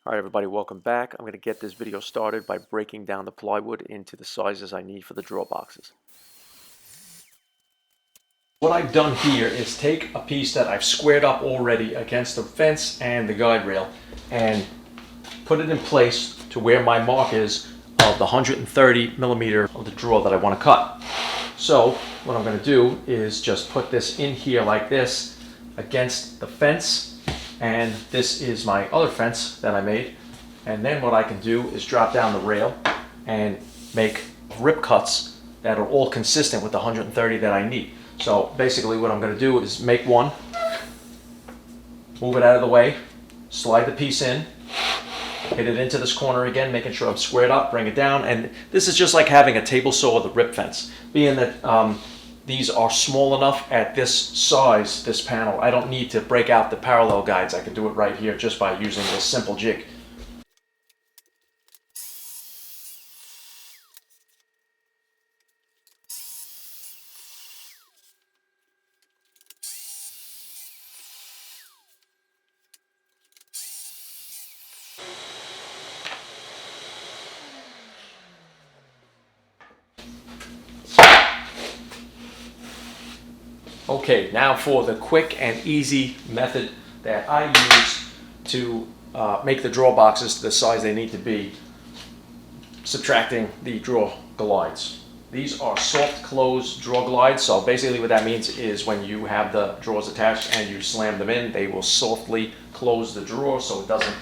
Alright everybody, welcome back. I'm going to get this video started by breaking down the plywood into the sizes I need for the drawer boxes. What I've done here is take a piece that I've squared up already against the fence and the guide rail and put it in place to where my mark is of the 130 millimeter of the drawer that I want to cut. So what I'm going to do is just put this in here like this against the fence. And this is my other fence that I made. And then what I can do is drop down the rail and make rip cuts that are all consistent with the 130 that I need. So basically what I'm going to do is make one, move it out of the way, slide the piece in, hit it into this corner again, making sure I'm squared up, bring it down. And this is just like having a table saw with a rip fence. Being that these are small enough at this size, this panel, I don't need to break out the parallel guides. I can do it right here just by using this simple jig. Okay, now for the quick and easy method that I use to make the drawer boxes to the size they need to be, subtracting the drawer glides. These are soft close drawer glides, so basically what that means is when you have the drawers attached and you slam them in, they will softly close the drawer so it doesn't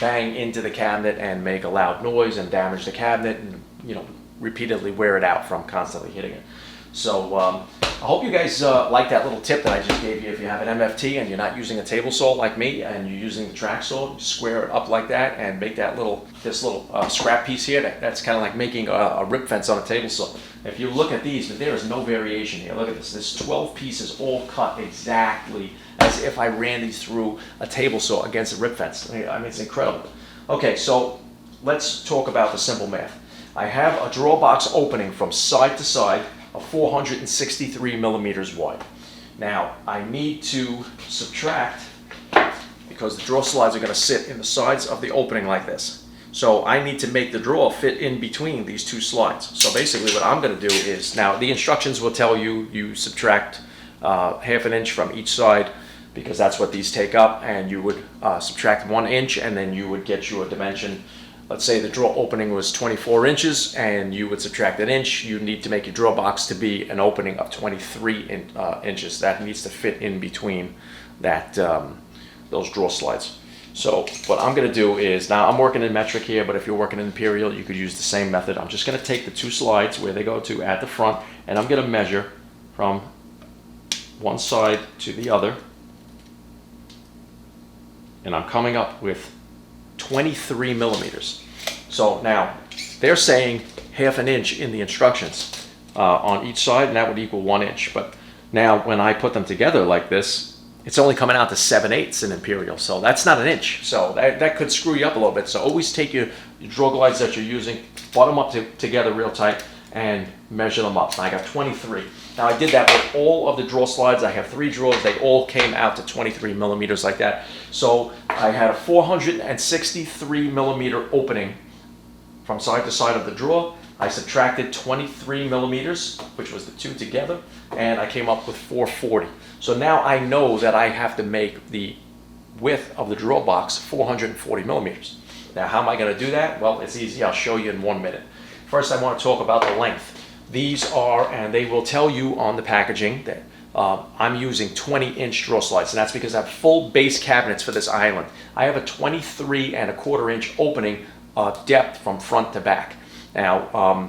bang into the cabinet and make a loud noise and damage the cabinet and, you know, repeatedly wear it out from constantly hitting it. So I hope you guys like that little tip that I just gave you. If you have an MFT and you're not using a table saw like me and you're using the track saw, square it up like that and make that this little scrap piece here. That's kind of like making a rip fence on a table saw. If you look at these, there is no variation here. Look at this. This 12 pieces all cut exactly as if I ran these through a table saw against a rip fence. I mean, it's incredible. Okay, so let's talk about the simple math. I have a drawer box opening from side to side of 463 millimeters wide. Now I need to subtract, because the drawer slides are going to sit in the sides of the opening like this. So I need to make the drawer fit in between these two slides. So basically what I'm going to do is, now the instructions will tell you subtract half an inch from each side, because that's what these take up, and you would subtract 1 inch and then you would get your dimension. Let's say the drawer opening was 24 inches and you would subtract an inch. You need to make your drawer box to be an opening of 23 inches. That needs to fit in between that those drawer slides. So what I'm going to do is, now I'm working in metric here, but if you're working in imperial, you could use the same method. I'm just going to take the two slides where they go to at the front, and I'm going to measure from one side to the other. And I'm coming up with 23 millimeters. So now they're saying half an inch in the instructions on each side, and that would equal 1 inch. But now when I put them together like this, it's only coming out to 7/8 in imperial, so that's not an inch. So that could screw you up a little bit. So always take your drawer glides that you're using, butt them up together real tight, and measure them up. And I got 23. Now I did that with all of the drawer slides. I have 3 drawers. They all came out to 23 millimeters like that. So I had a 463 millimeter opening from side to side of the drawer. I subtracted 23 millimeters, which was the two together, and I came up with 440. So now I know that I have to make the width of the drawer box 440 millimeters. Now how am I going to do that? Well, it's easy. I'll show you in 1 minute. First, I want to talk about the length. These are, and they will tell you on the packaging that I'm using 20-inch drawer slides, and that's because I have full base cabinets for this island. I have a 23¼ inch opening depth from front to back. Now,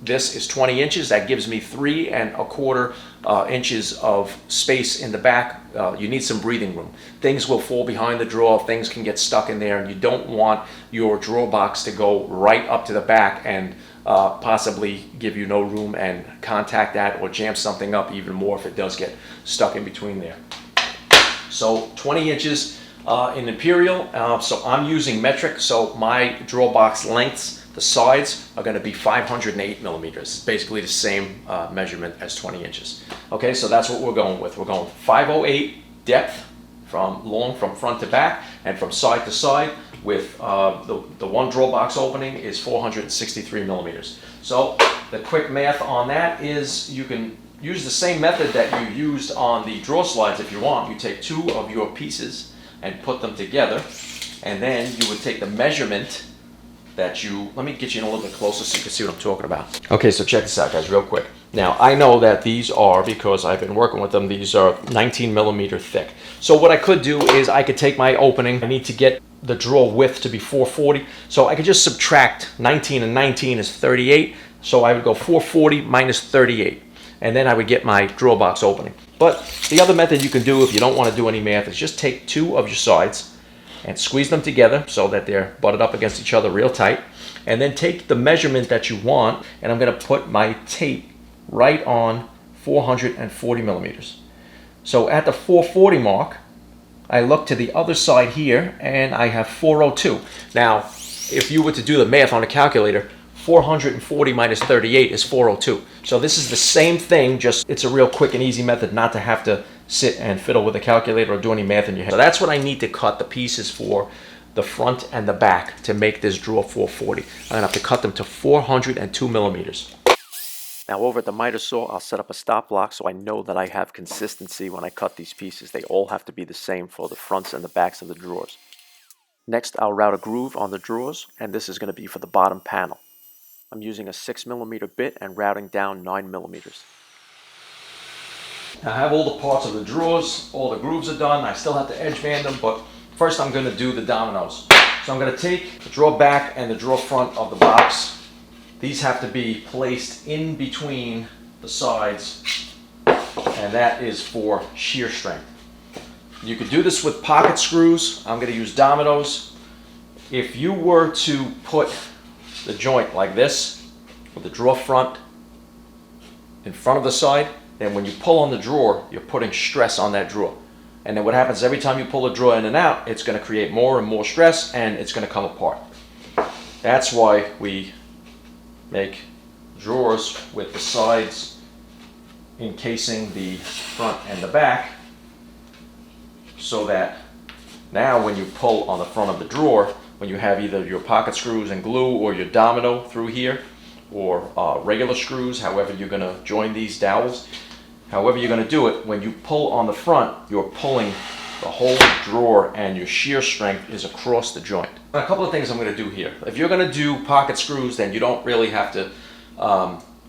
this is 20 inches. That gives me 3¼ inches of space in the back. You need some breathing room. Things will fall behind the drawer. Things can get stuck in there, and you don't want your drawer box to go right up to the back and possibly give you no room and contact that or jam something up even more if it does get stuck in between there. So 20 inches in imperial. So I'm using metric. So my drawer box lengths, the sides, are going to be 508 millimeters. It's basically the same measurement as 20 inches. Okay, so that's what we're going with. We're going 508 depth from front to back, and from side to side with the one drawer box opening is 463 millimeters. So the quick math on that is you can use the same method that you used on the drawer slides if you want. You take two of your pieces and put them together, and then you would take the measurement that you, let me get you in a little bit closer so you can see what I'm talking about. Okay, so check this out, guys, real quick. Now, I know that these are, because I've been working with them, these are 19 millimeter thick. So what I could do is I could take my opening. I need to get the drawer width to be 440. So I could just subtract 19, and 19 is 38. So I would go 440 minus 38. And then I would get my drawer box opening. But the other method you can do if you don't want to do any math is just take two of your sides and squeeze them together so that they're butted up against each other real tight. And then take the measurement that you want, and I'm going to put my tape right on 440 millimeters. So at the 440 mark, I look to the other side here, and I have 402. Now, if you were to do the math on a calculator, 440 minus 38 is 402. So this is the same thing, just it's a real quick and easy method not to have to sit and fiddle with a calculator or do any math in your head. So that's what I need to cut the pieces for the front and the back to make this drawer 440. I'm gonna have to cut them to 402 millimeters. Now over at the miter saw, I'll set up a stop block so I know that I have consistency when I cut these pieces. They all have to be the same for the fronts and the backs of the drawers. Next, I'll route a groove on the drawers, and this is gonna be for the bottom panel. I'm using a 6 millimeter bit and routing down 9 millimeters. Now I have all the parts of the drawers, all the grooves are done. I still have to edge band them, but first I'm going to do the dominoes. So I'm going to take the drawer back and the drawer front of the box. These have to be placed in between the sides, and that is for shear strength. You could do this with pocket screws. I'm going to use dominoes. If you were to put the joint like this, with the drawer front in front of the side, then when you pull on the drawer, you're putting stress on that drawer. And then what happens every time you pull a drawer in and out, it's going to create more and more stress, and it's going to come apart. That's why we make drawers with the sides encasing the front and the back, so that now when you pull on the front of the drawer, when you have either your pocket screws and glue or your domino through here, or regular screws, however you're going to join these dowels, however you're going to do it, when you pull on the front, you're pulling the whole drawer, and your shear strength is across the joint. A couple of things I'm going to do here. If you're going to do pocket screws, then you don't really have to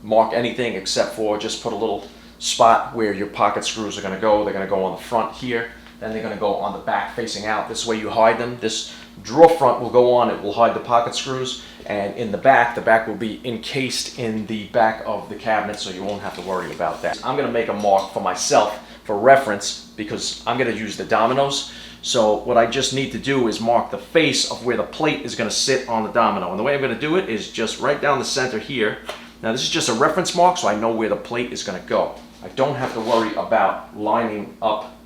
mark anything except for just put a little spot where your pocket screws are going to go. They're going to go on the front here, then they're going to go on the back facing out. This way you hide them. This drawer front will go on, it will hide the pocket screws, and in the back will be encased in the back of the cabinet, so you won't have to worry about that. I'm going to make a mark for myself for reference because I'm going to use the dominoes. So what I just need to do is mark the face of where the plate is going to sit on the domino. And the way I'm going to do it is just right down the center here. Now this is just a reference mark, so I know where the plate is going to go. I don't have to worry about lining up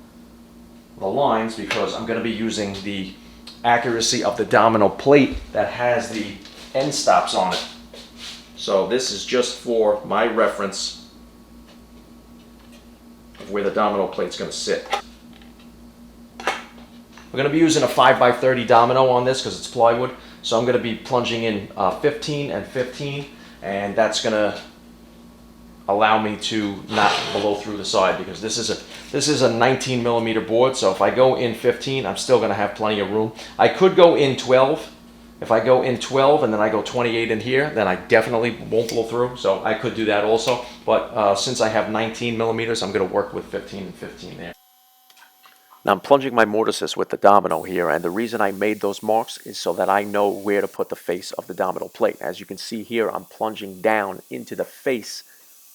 the lines because I'm going to be using the accuracy of the domino plate that has the end stops on it. So this is just for my reference of where the domino plate's going to sit. We're going to be using a 5x30 domino on this because it's plywood. So I'm going to be plunging in 15 and 15, and that's going to allow me to not blow through the side because this is a 19 millimeter board. So if I go in 15, I'm still going to have plenty of room. I could go in 12. If I go in 12 and then I go 28 in here, then I definitely won't blow through. So I could do that also. But since I have 19 millimeters, I'm going to work with 15 and 15 there. Now I'm plunging my mortises with the domino here, and the reason I made those marks is so that I know where to put the face of the domino plate. As you can see here, I'm plunging down into the face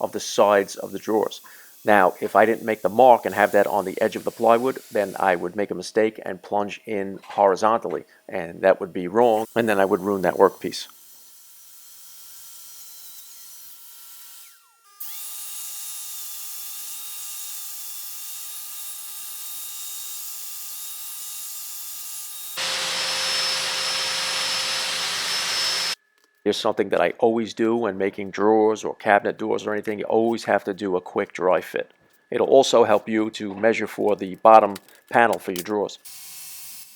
of the sides of the drawers. Now, if I didn't make the mark and have that on the edge of the plywood, then I would make a mistake and plunge in horizontally, and that would be wrong, and then I would ruin that workpiece. Here's something that I always do when making drawers or cabinet doors or anything. You always have to do a quick dry fit. It'll also help you to measure for the bottom panel for your drawers.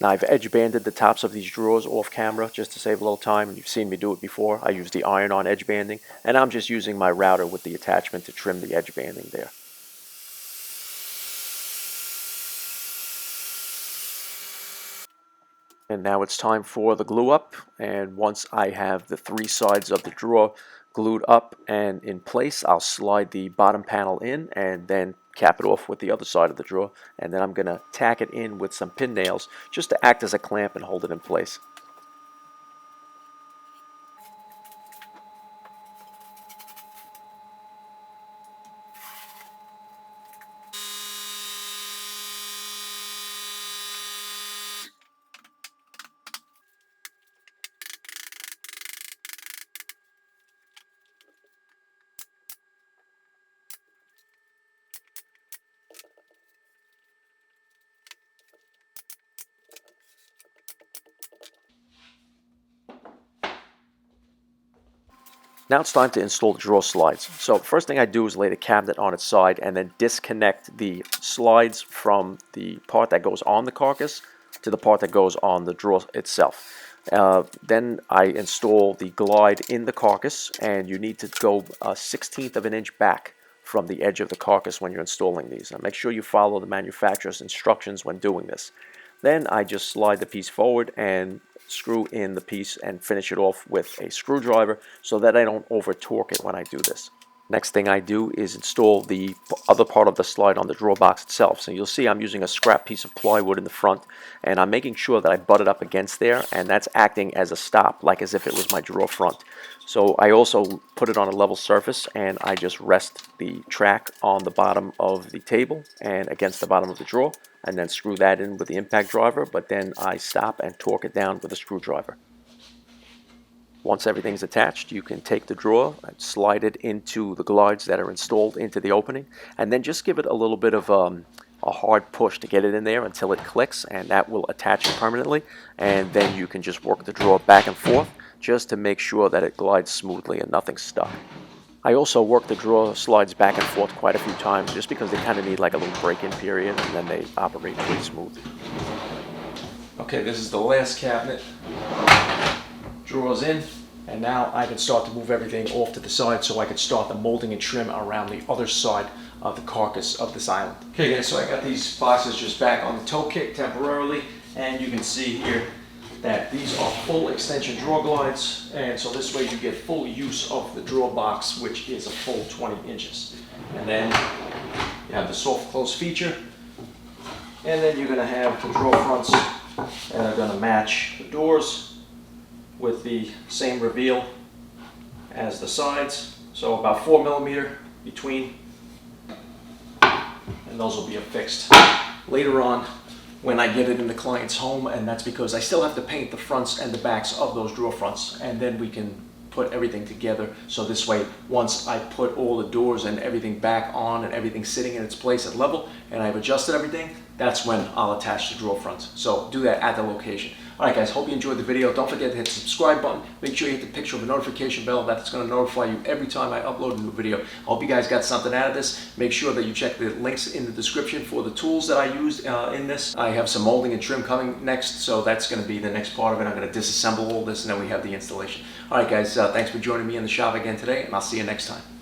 Now I've edge banded the tops of these drawers off camera just to save a little time, and you've seen me do it before. I use the iron-on edge banding, and I'm just using my router with the attachment to trim the edge banding there. And now it's time for the glue up, and once I have the three sides of the drawer glued up and in place, I'll slide the bottom panel in and then cap it off with the other side of the drawer, and then I'm going to tack it in with some pin nails just to act as a clamp and hold it in place. Now it's time to install the drawer slides. So first thing I do is lay the cabinet on its side and then disconnect the slides from the part that goes on the carcass to the part that goes on the drawer itself. Then I install the glide in the carcass, and you need to go 1/16 of an inch back from the edge of the carcass when you're installing these. Now make sure you follow the manufacturer's instructions when doing this. Then I just slide the piece forward and screw in the piece and finish it off with a screwdriver so that I don't over torque it when I do this. Next thing I do is install the other part of the slide on the drawer box itself. So you'll see I'm using a scrap piece of plywood in the front, and I'm making sure that I butt it up against there, and that's acting as a stop, like as if it was my drawer front. So I also put it on a level surface, and I just rest the track on the bottom of the table and against the bottom of the drawer, and then screw that in with the impact driver, but then I stop and torque it down with a screwdriver. Once everything's attached, you can take the drawer and slide it into the glides that are installed into the opening, and then just give it a little bit of a hard push to get it in there until it clicks, and that will attach it permanently. And then you can just work the drawer back and forth just to make sure that it glides smoothly and nothing's stuck. I also work the drawer slides back and forth quite a few times just because they kind of need like a little break-in period, and then they operate pretty smooth. Okay, this is the last cabinet. Drawers in, and now I can start to move everything off to the side so I can start the molding and trim around the other side of the carcass of this island. Okay guys, so I got these boxes just back on the toe kick temporarily, and you can see here that these are full extension drawer glides, and so this way you get full use of the drawer box, which is a full 20 inches. And then you have the soft close feature, and then you're going to have the drawer fronts that are going to match the doors with the same reveal as the sides, so about 4 millimeter between, and those will be affixed later on when I get it in the client's home, and that's because I still have to paint the fronts and the backs of those drawer fronts, and then we can put everything together. So this way, once I put all the doors and everything back on and everything sitting in its place at level, and I've adjusted everything, that's when I'll attach the drawer fronts. So do that at the location. Alright guys, hope you enjoyed the video. Don't forget to hit the subscribe button. Make sure you hit the picture of the notification bell. That's going to notify you every time I upload a new video. I hope you guys got something out of this. Make sure that you check the links in the description for the tools that I used in this. I have some molding and trim coming next, so that's going to be the next part of it. I'm going to disassemble all this, and then we have the installation. Alright guys, thanks for joining me in the shop again today, and I'll see you next time.